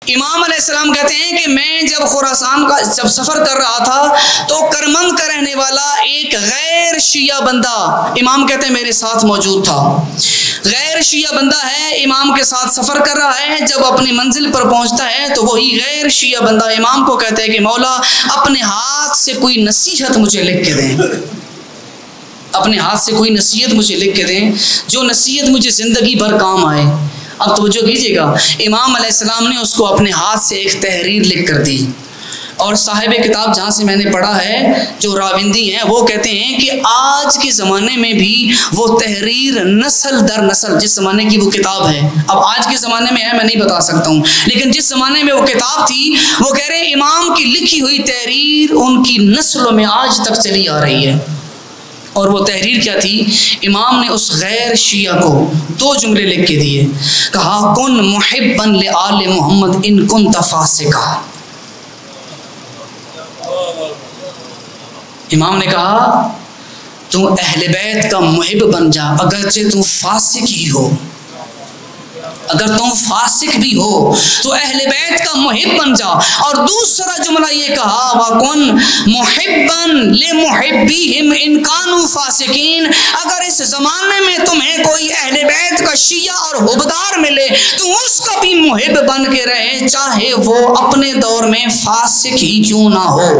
इमाम अलैहिस्सलाम कहते हैं कि मैं जब खुरासान का जब सफ़र कर रहा था तो करमन का रहने वाला एक गैर शिया बंदा इमाम कहते हैं मेरे साथ मौजूद था। गैर शिया बंदा है, इमाम के साथ सफ़र कर रहा है। जब अपनी मंजिल पर पहुंचता है तो वही गैर शिया बंदा इमाम को कहता है कि मौला अपने हाथ से कोई नसीहत मुझे लिख के दें, अपने हाथ से कोई नसीहत मुझे लिख के दें जो नसीहत मुझे ज़िंदगी भर काम आए। अब तवज्जो कीजिएगा, इमाम अलैहिस्सलाम ने उसको अपने हाथ से एक तहरीर लिख कर दी। और साहिब किताब जहाँ से मैंने पढ़ा है, जो राविंदी हैं, वो कहते हैं कि आज के ज़माने में भी वो तहरीर नस्ल दर नस्ल, जिस ज़माने की वो किताब है, अब आज के ज़माने में है मैं नहीं बता सकता हूँ, लेकिन जिस ज़माने में वो किताब थी वो कह रहे हैं इमाम की लिखी हुई तहरीर उनकी नस्लों में आज तक चली आ रही है। और वो तहरीर क्या थी? इमाम ने उस गैर शिया को 2 जुमले लिख के दिए। कहा कुन मुहिब्बन ले आले मोहम्मद इन कुन फासिका। इमाम ने कहा तू अहले बैत का मुहिब बन जा, अगरचे तू फासिक ही हो, अगर तुम फासिक भी हो तो अहले बैत का मुहिब बन जा। और दूसरा जुमला ये कहा वाकुन मुहिब्बन ले मुहिब्बिहिम इन कानू फासिकीन, अगर इस ज़माने में तुम्हें कोई अहले बैत का शिया और हुबदार मिले तो उसका भी मुहिब बन के रहे, चाहे वो अपने दौर में फासिक ही क्यों ना हो।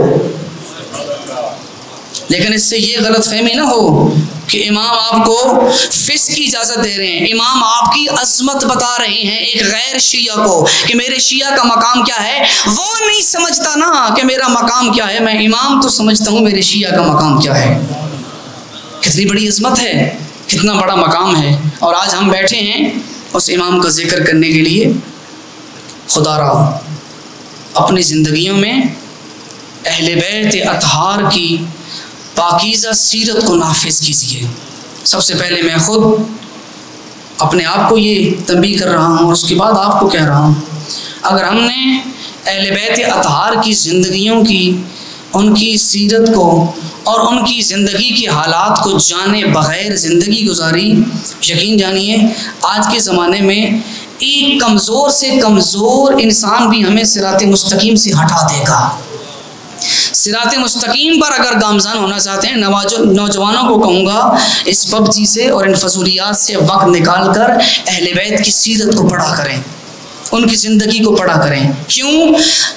लेकिन इससे ये गलत फहमी ना हो कि इमाम आपको फिस्क की इजाज़त दे रहे हैं, इमाम आपकी अज़मत बता रहे हैं एक गैर शिया को कि मेरे शिया का मकाम क्या है। वो नहीं समझता ना कि मेरा मकाम क्या है, मैं इमाम तो समझता हूँ मेरे शिया का मकाम क्या है। कितनी बड़ी अज़मत है, कितना बड़ा मकाम है। और आज हम बैठे हैं उस इमाम का जिक्र करने के लिए। खुदारा अपनी ज़िंदगियों में अहले बैत अतहार की पाकीज़ा सीरत को नाफिज कीजिए। सबसे पहले मैं खुद अपने आप को ये तंबीह कर रहा हूँ और उसके बाद आपको कह रहा हूँ, अगर हमने अहले बैत अतहार की ज़िंदगियों की, उनकी सीरत को और उनकी ज़िंदगी के हालात को जाने बग़ैर ज़िंदगी गुजारी, यकीन जानिए आज के ज़माने में एक कमज़ोर से कमज़ोर इंसान भी हमें सिरात मुस्तकीम से हटा देगा। सिरात मुस्तकीम पर अगर गामज़ान होना चाहते हैं, नौजवानों को कहूँगा इस पबजी से और इन फजूलियात से वक्त निकाल कर अहले बैत की सीरत को पढ़ा करें, उनकी ज़िंदगी को पढ़ा करें। क्यों?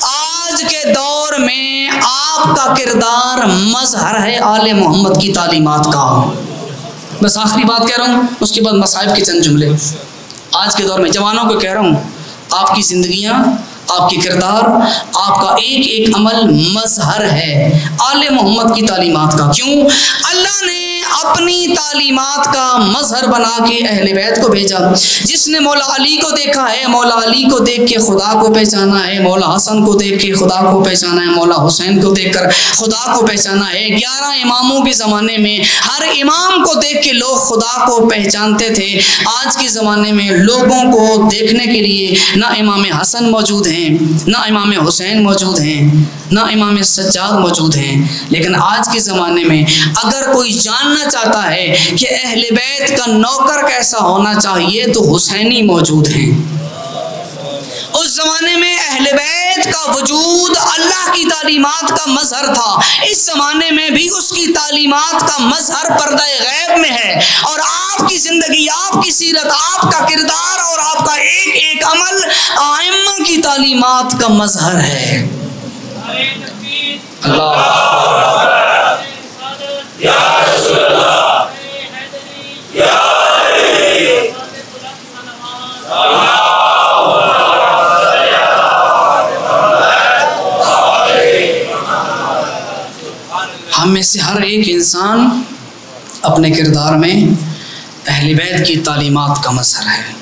आज के दौर में आपका किरदार मज़हर है आले मोहम्मद की तालीमात का। बस आखिरी बात कह रहा हूँ, उसके बाद मसाइब के चंद जुमले। आज के दौर में जवानों को कह रहा हूँ, आपकी ज़िंदगियाँ, आपके किरदार, आपका एक एक अमल मज़हर है आले मोहम्मद की तालीमात का। क्यों? अल्लाह ने अपनी तालीमात का मज़हर बना के अहले बैत को भेजा। जिसने मौला अली को देखा है, मौला अली को देख के खुदा को पहचाना है, मौला हसन को देख के खुदा को पहचाना है, मौला हुसैन को देख कर खुदा को पहचाना है। 11 इमामों के ज़माने में हर इमाम को देख के लोग खुदा को पहचानते थे। आज के ज़माने में लोगों को देखने के लिए ना इमाम हसन मौजूद हैं, ना इमाम हुसैन मौजूद हैं, ना इमाम सज्जाद मौजूद हैं। लेकिन आज के ज़माने में अगर कोई जानना चाहता है कि अहले बैत का नौकर कैसा होना चाहिए तो हुसैनी मौजूद हैं। उस ज़माने में अहले बैत का वजूद अल्लाह की तालीमात का मज़हर था, इस ज़माने में भी उसकी तालीमात का मज़हर पर्दा गैब में है। और आपकी ज़िंदगी, आपकी सीरत, आपका किरदार और आपका एक एक अमल आइम्मा की तालीमात का मज़हर है। अल्लाह हम में से हर एक इंसान अपने किरदार में अहले बैत की तालीमात का मज़हर है।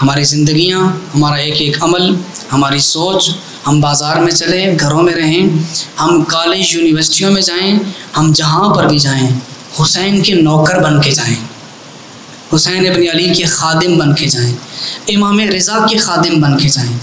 हमारी ज़िंदगियाँ, हमारा एक एक अमल, हमारी सोच, हम बाज़ार में चलें, घरों में रहें, हम कॉलेज यूनिवर्सिटियों में जाएं, हम जहाँ पर भी जाएं, हुसैन के नौकर बन के जाएं, हुसैन इब्न अली के खादिम बन के जाएं, इमाम रिज़ा के खादिम बन के जाएं।